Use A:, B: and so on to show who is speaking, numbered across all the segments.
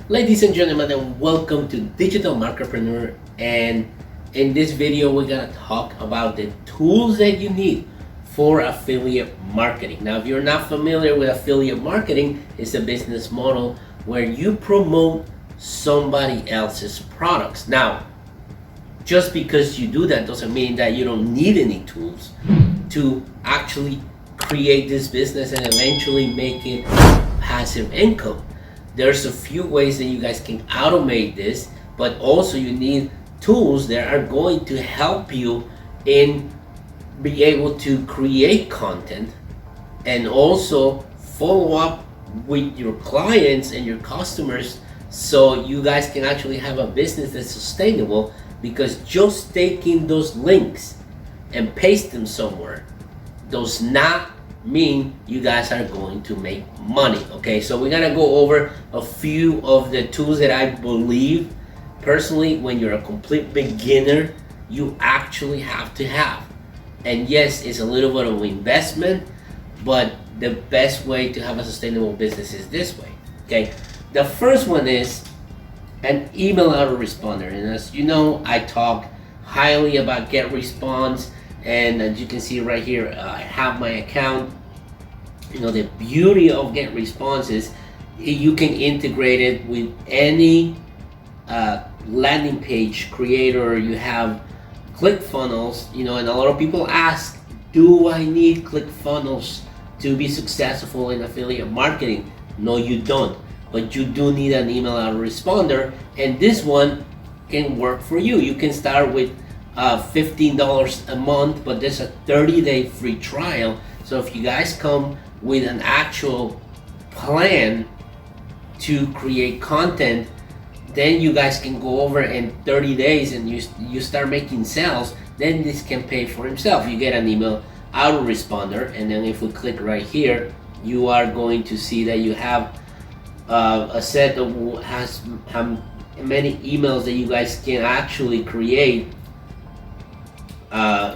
A: Ladies and gentlemen, and welcome to Digital Marketpreneur. And in this video, we're gonna talk about the tools that you need for affiliate marketing. Now, if you're not familiar with affiliate marketing, it's a business model where you promote somebody else's products. Now, just because you do that doesn't mean that you don't need any tools to actually create this business and eventually make it passive income. There's a few ways that you guys can automate this, but also you need tools that are going to help you in be able to create content and also follow up with your clients and your customers, so you guys can actually have a business that's sustainable. Because just taking those links and paste them somewhere does not mean you guys are going to make money. Okay, so we're gonna go over a few of the tools that I believe personally, when you're a complete beginner, you actually have to have. And yes, it's a little bit of an investment, but the best way to have a sustainable business is this way. Okay, the first one is an email autoresponder. And as you know, I talk highly about GetResponse, and as you can see right here, I have my account. You know, the beauty of GetResponse is you can integrate it with any landing page creator. You have ClickFunnels, you know, and a lot of people ask, do I need ClickFunnels to be successful in affiliate marketing? No, you don't. But you do need an email autoresponder, and this one can work for you. You can start with $15 a month, but there's a 30-day free trial. So if you guys come with an actual plan to create content, then you guys can go over in 30 days and you start making sales. Then this can pay for himself. You get an email autoresponder, and then if we click right here, you are going to see that you have a set of has how many emails that you guys can actually create.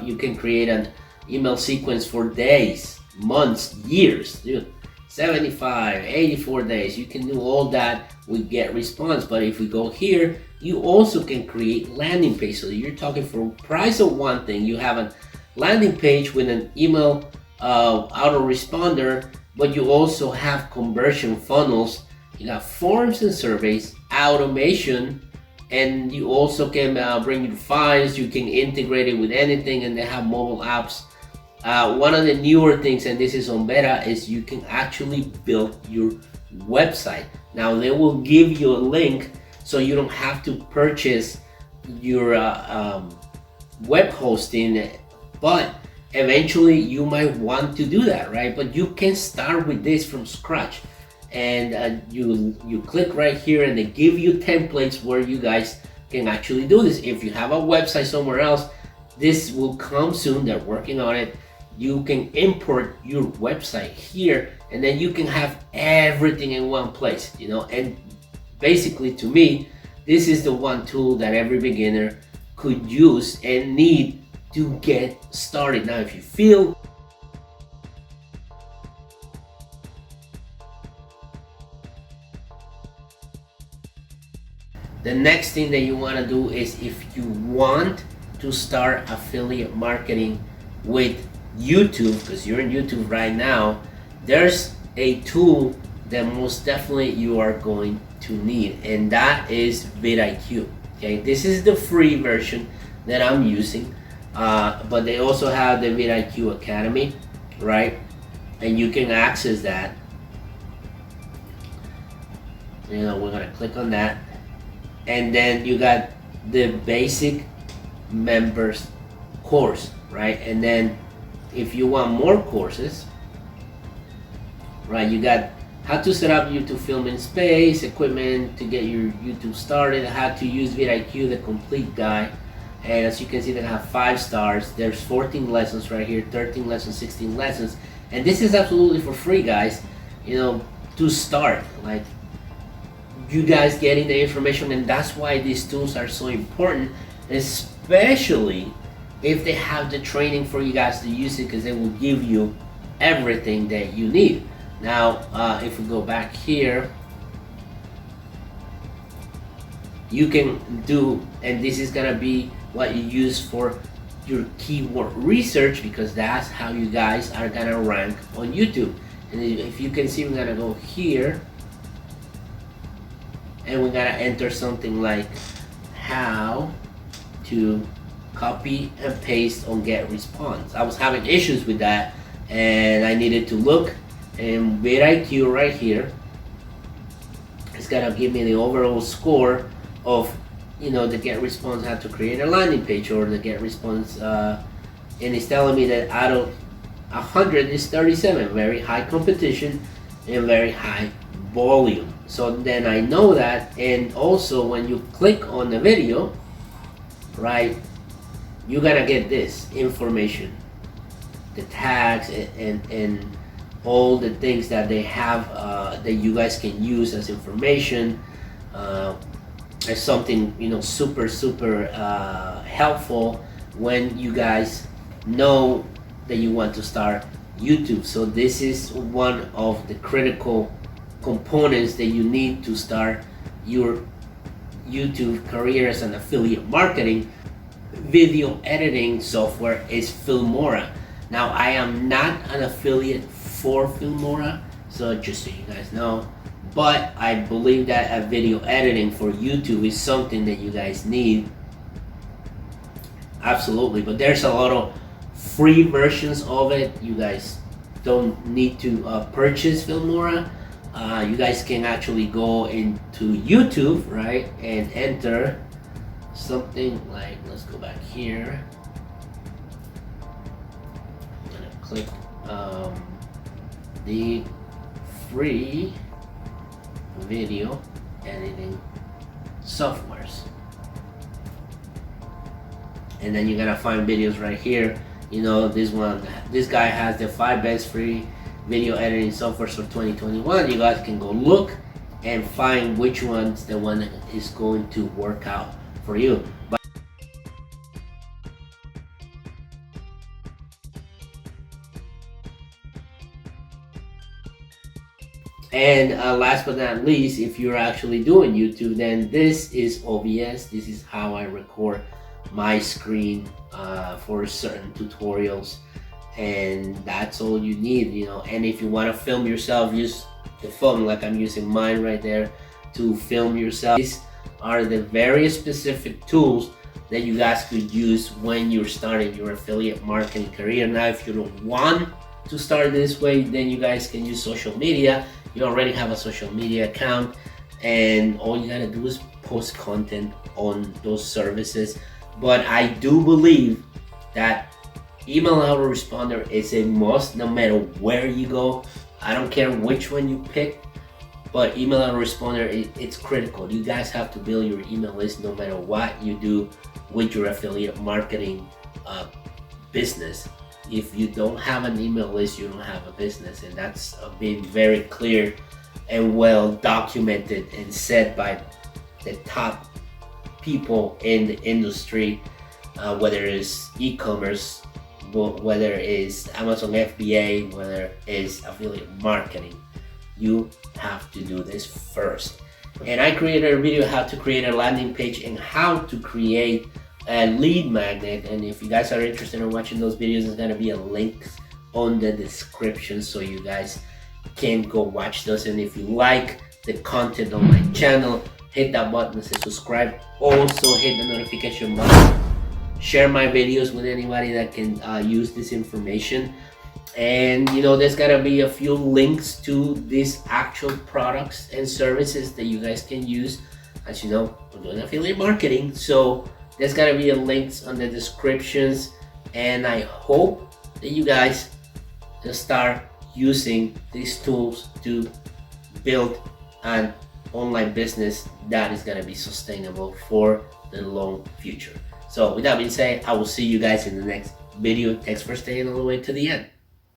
A: You can create an email sequence for days, months, years, dude. 75, 84 days. You can do all that with GetResponse. But if we go here, you also can create landing page. So you're talking for price of one thing. You have a landing page with an email autoresponder, but you also have conversion funnels. You got forms and surveys, automation, and you also can bring your files. You can integrate it with anything, and they have mobile apps. One of the newer things, and this is on beta, is you can actually build your website. Now they will give you a link, so you don't have to purchase your web hosting, but eventually you might want to do that, right? But you can start with this from scratch. And you click right here, and they give you templates where you guys can actually do this. If you have a website somewhere else, this will come soon. They're working on it. You can import your website here, and then you can have everything in one place, you know. And basically, to me, this is the one tool that every beginner could use and need to get started. Now, if you feel the next thing that you want to do is, if you want to start affiliate marketing with YouTube, because you're in YouTube right now, there's a tool that most definitely you are going to need, and that is VidIQ. Okay, this is the free version that I'm using, but they also have the VidIQ Academy, right? And you can access that. You know, we're gonna click on that. And then you got the basic members course, right? And then if you want more courses, right, you got how to set up YouTube filming space, equipment to get your YouTube started, how to use VidIQ, the complete guide. And as you can see, they have 5 stars. There's 14 lessons right here, 13 lessons, 16 lessons. And this is absolutely for free, guys, you know, to start. Like, you guys getting the information, and that's why these tools are so important, especially if they have the training for you guys to use it, because they will give you everything that you need. Now, if we go back here, you can do, and this is gonna be what you use for your keyword research, because that's how you guys are gonna rank on YouTube. And if you can see, we're gonna go here and we're gonna enter something like how to copy and paste on get response. I was having issues with that and I needed to look, and VidIQ right here is gonna give me the overall score of, you know, the get response, how to create a landing page, or the get response, and it's telling me that out of 100 is 37, very high competition and very high volume. So then I know that. And also when you click on the video, right, you're gonna get this information, the tags and all the things that they have, that you guys can use as information, as something, you know, super helpful when you guys know that you want to start YouTube. So this is one of the critical components that you need to start your YouTube career as an affiliate marketing. Video editing software is Filmora. Now I am not an affiliate for Filmora, so just so you guys know, but I believe that a video editing for YouTube is something that you guys need. Absolutely. But there's a lot of free versions of it. You guys don't need to purchase Filmora. You guys can actually go into YouTube, right, and enter something like, let's go back here. I'm gonna click the free video editing softwares, and then you're gonna find videos right here. You know, this guy has the 5 best free video editing softwares for 2021. You guys can go look and find which one's the one that is going to work out for you. And last but not least, if you're actually doing YouTube, then this is OBS. This is how I record my screen for certain tutorials, and that's all you need, you know. And if you want to film yourself, use the phone like I'm using mine right there to film yourself. These are the very specific tools that you guys could use when you're starting your affiliate marketing career. Now, if you don't want to start this way, then you guys can use social media. You already have a social media account, and all you gotta do is post content on those services. But I do believe that email autoresponder is a must no matter where you go. I don't care which one you pick, but email autoresponder, it's critical. You guys have to build your email list no matter what you do with your affiliate marketing business. If you don't have an email list, you don't have a business, and that's been very clear and well documented and said by the top people in the industry, whether it's e-commerce, whether it's Amazon FBA, whether it's affiliate marketing. You have to do this first. And I created a video how to create a landing page and how to create a lead magnet. And if you guys are interested in watching those videos, there's gonna be a link on the description so you guys can go watch those. And if you like the content on my channel, hit that button that says subscribe. Also hit the notification button. Share my videos with anybody that can use this information. And you know, there's gotta be a few links to these actual products and services that you guys can use. As you know, we're doing affiliate marketing, so there's gotta be a links on the descriptions. And I hope that you guys just start using these tools to build an online business that is gonna be sustainable for the long future. So with that being said, I will see you guys in the next video. Thanks for staying all the way to the end.